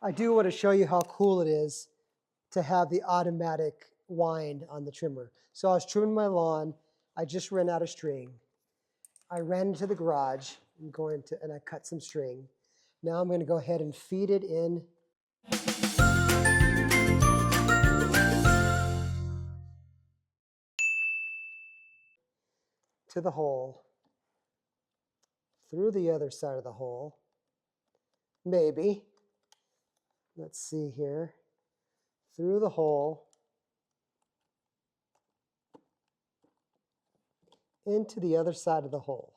I do want to show you how cool it is to have the automatic wind on the trimmer. So I was trimming my lawn. I just ran out of string. I ran into the garage and I cut some string. Now I'm going to go ahead and feed it in. To the hole, through the other side of the hole, maybe. Let's see here. Through the hole, into the other side of the hole.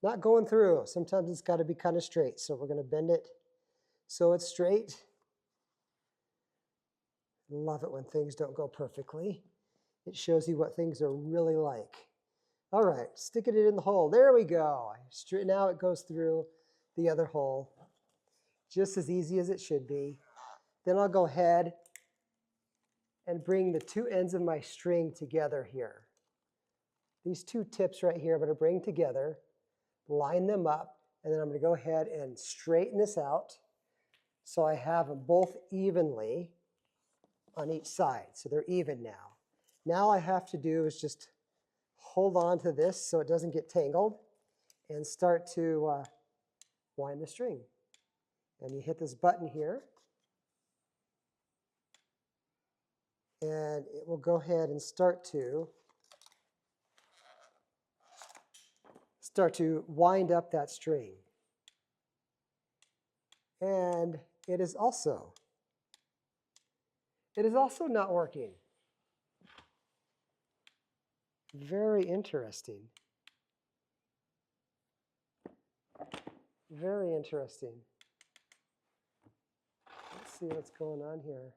Not going through. Sometimes it's got to be kind of straight, so we're going to bend it so it's straight. Love it when things don't go perfectly. It shows you what things are really like. All right, sticking it in the hole. There we go. Now it goes through the other hole. Just as easy as it should be. Then I'll go ahead and bring the two ends of my string together here. These two tips right here I'm going to bring together, line them up, and then I'm going to go ahead and straighten this out so I have them both evenly on each side. So they're even now. Now all I have to do is just hold on to this so it doesn't get tangled and start to wind the string. And you hit this button here and it will go ahead and start to wind up that string. And it is also not working. Very interesting. Very interesting. Let's see what's going on here.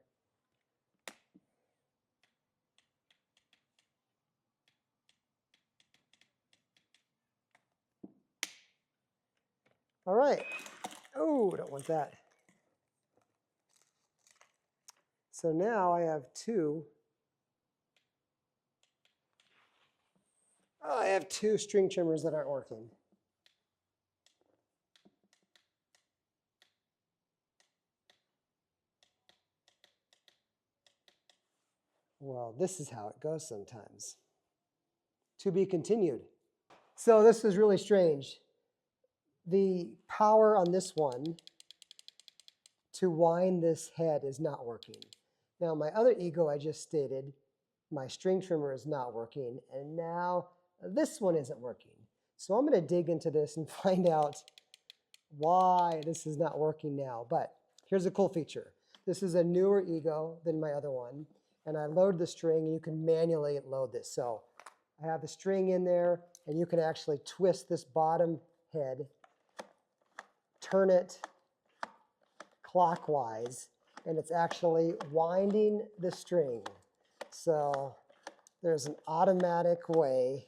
All right. Oh, don't want that. So now I have two. I have two string trimmers that aren't working. Well, this is how it goes sometimes. To be continued. So this is really strange. The power on this one to wind this head is not working. Now my other ego I just stated, my string trimmer is not working, and now this one isn't working. So I'm going to dig into this and find out why this is not working now. But here's a cool feature. This is a newer ego than my other one, and I load the string, and you can manually load this. So I have the string in there, and you can actually twist this bottom head, turn it clockwise, and it's actually winding the string. So there's an automatic way,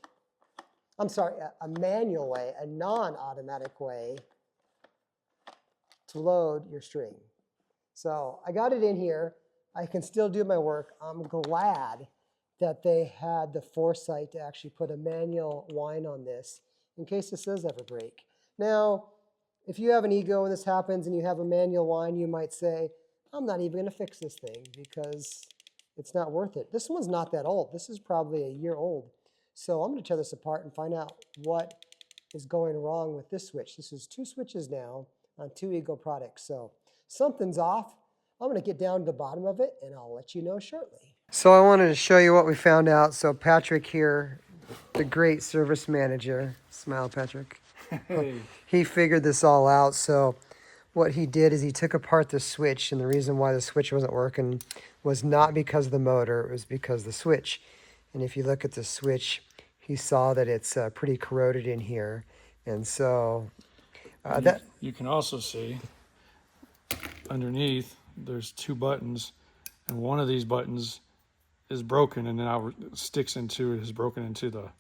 I'm sorry, a manual way, a non-automatic way to load your string. So I got it in here. I can still do my work. I'm glad that they had the foresight to actually put a manual wind on this in case this does ever break. Now, if you have an ego and this happens and you have a manual wind, you might say, I'm not even going to fix this thing because it's not worth it. This one's not that old. This is probably a year old. So I'm going to tear this apart and find out what is going wrong with this switch. This is two switches now on two ego products. So something's off. I'm going to get down to the bottom of it and I'll let you know shortly. So I wanted to show you what we found out. So Patrick here, the great service manager, smile Patrick. Hey. He figured this all out. So what he did is he took apart the switch, and the reason why the switch wasn't working was not because of the motor, it was because of the switch. And if you look at the switch, he saw that it's pretty corroded in here. And so you can also see underneath there's two buttons, and one of these buttons is broken, and now sticks into it, is broken into the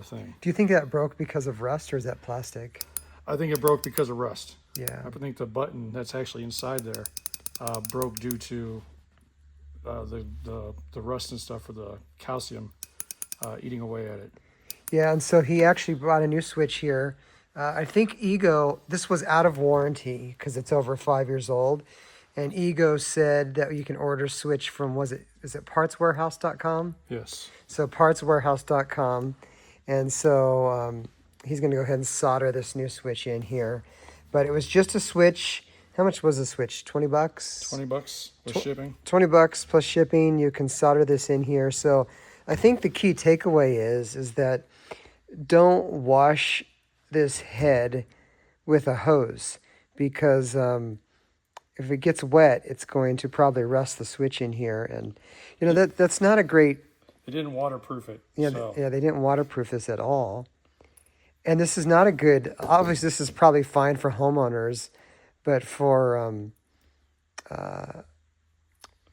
thing. Do you think that broke because of rust, or is that plastic? I think it broke because of rust. Yeah. I think the button that's actually inside there broke due to the rust and stuff, or the calcium eating away at it. Yeah, and so he actually brought a new switch here. I think Ego, this was out of warranty because it's over 5 years old. And Ego said that you can order switch from, is it partswarehouse.com? Yes. So partswarehouse.com. And so he's going to go ahead and solder this new switch in here. But it was just a switch. How much was the switch? 20 bucks? $20 with shipping. 20 bucks plus shipping. You can solder this in here. So I think the key takeaway is that don't wash this head with a hose because if it gets wet, it's going to probably rust the switch in here. And, you know, that's not a great... They didn't waterproof it. Yeah, So. yeah, they didn't waterproof this at all. And this is not a good... Obviously, this is probably fine for homeowners, but for...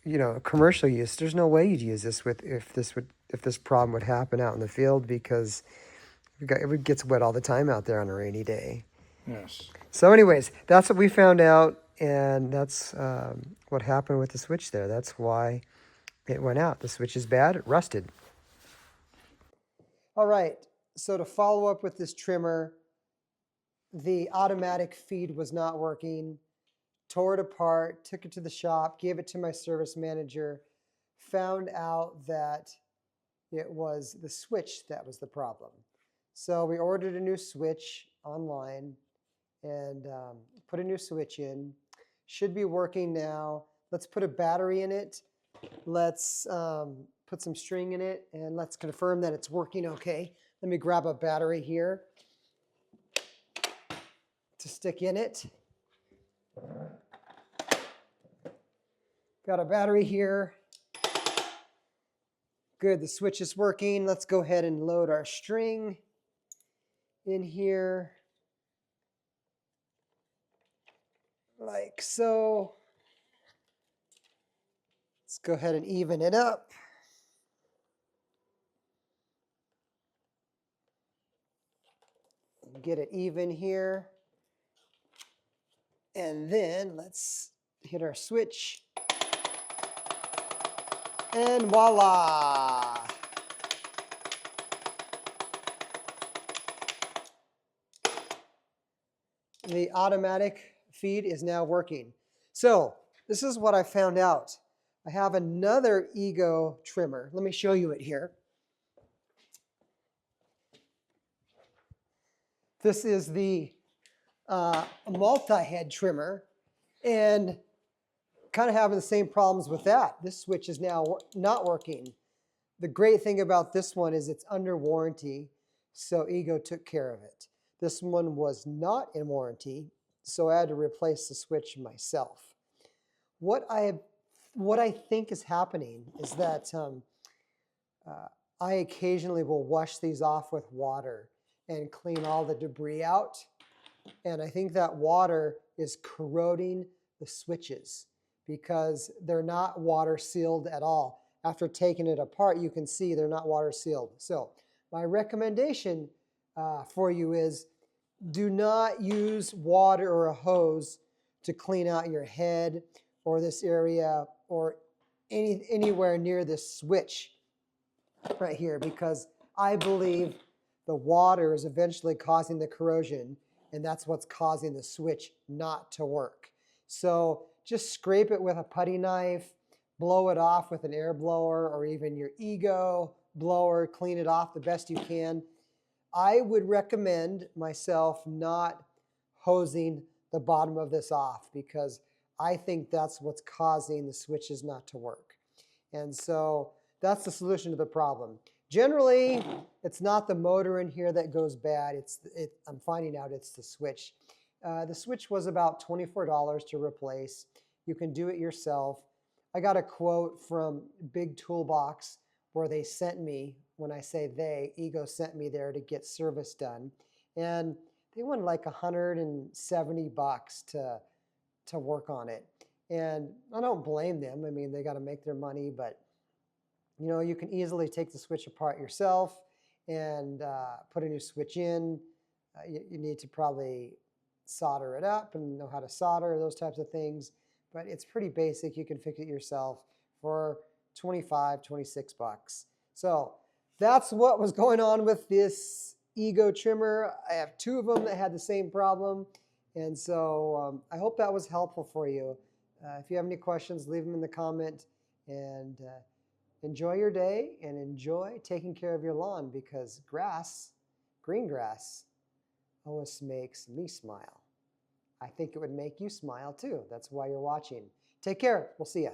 you know, commercial use, there's no way you'd use this if this problem would happen out in the field because it gets wet all the time out there on a rainy day. Yes. So anyways, that's what we found out, and that's what happened with the switch there. That's why it went out. The switch is bad. It rusted. All right. So to follow up with this trimmer, the automatic feed was not working. Tore it apart, took it to the shop, gave it to my service manager, found out that it was the switch that was the problem. So we ordered a new switch online and put a new switch in. Should be working now. Let's put a battery in it. Let's put some string in it and let's confirm that it's working okay. Let me grab a battery here to stick in it. Got a battery here. Good, the switch is working. Let's go ahead and load our string in here. Like so. Let's go ahead and even it up. Get it even here. And then let's hit our switch. And voila! The automatic feed is now working. So this is what I found out. I have another Ego trimmer. Let me show you it here. This is the multi-head trimmer, and kind of having the same problems with that. This switch is now not working. The great thing about this one is it's under warranty, so Ego took care of it. This one was not in warranty, so I had to replace the switch myself. What I think is happening is that I occasionally will wash these off with water and clean all the debris out. And I think that water is corroding the switches because they're not water sealed at all. After taking it apart, you can see they're not water sealed. So my recommendation for you is do not use water or a hose to clean out your head or this area or anywhere near this switch right here, because I believe the water is eventually causing the corrosion, and that's what's causing the switch not to work. So just scrape it with a putty knife, blow it off with an air blower or even your Ego blower, clean it off the best you can. I would recommend myself not hosing the bottom of this off because I think that's what's causing the switches not to work. And so that's the solution to the problem. Generally, it's not the motor in here that goes bad. I'm finding out it's the switch. The switch was about $24 to replace. You can do it yourself. I got a quote from Big Toolbox where they sent me, when I say they, Ego sent me there to get service done. And they wanted like $170 to work on it. And I don't blame them. I mean, they got to make their money, but you know, you can easily take the switch apart yourself and put a new switch in. You need to probably solder it up and know how to solder, those types of things. But it's pretty basic. You can fix it yourself for $25, $26. So that's what was going on with this Ego trimmer. I have 2 of them that had the same problem. And so I hope that was helpful for you. If you have any questions, leave them in the comment. And enjoy your day and enjoy taking care of your lawn, because grass, green grass, always makes me smile. I think it would make you smile too. That's why you're watching. Take care. We'll see ya.